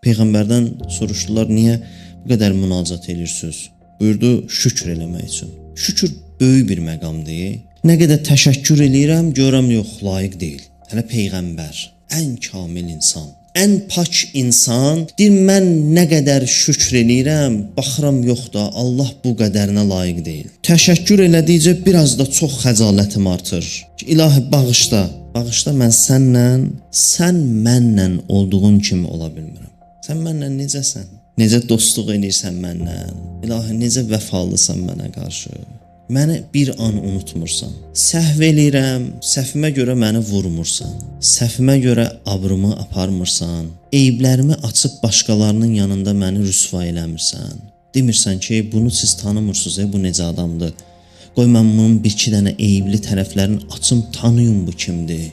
Peyğəmbərdən soruşdular, niyə bu qədər münacat edirsiniz? Buyurdu, şükür eləmək üçün. Şükür böyük bir məqamdır. Nə qədər təşəkkür eləyirəm, görürəm yox, layiq deyil. Hələ Peyğəmbər, ən kamil insan, ən pak insan, deyir mən nə qədər şükür eləyirəm, baxıram yox da, Allah bu qədərinə layiq deyil. Təşəkkür elədikcə biraz da çox xəcalətim artır. İlahi bağışla, bağışla mən sən mənlə olduğun kimi ola bilmirəm. Sən mənlə necəsən? Necə dostluq edirsən mənlə? İlahi necə vəfalısan mənə qarşı? Məni bir an unutmursan. Səhv eləyirəm, səhvimə görə məni vurmursan. Səhvimə görə abrımı aparmırsan. Eyblərimi açıb başqalarının yanında məni rüsva eləmirsən. Demirsən ki, bunu siz tanımırsınız, bu necə adamdır? Qoy mən bunun bir-iki dənə eyibli tərəflərini açım, tanıyım bu kimdir.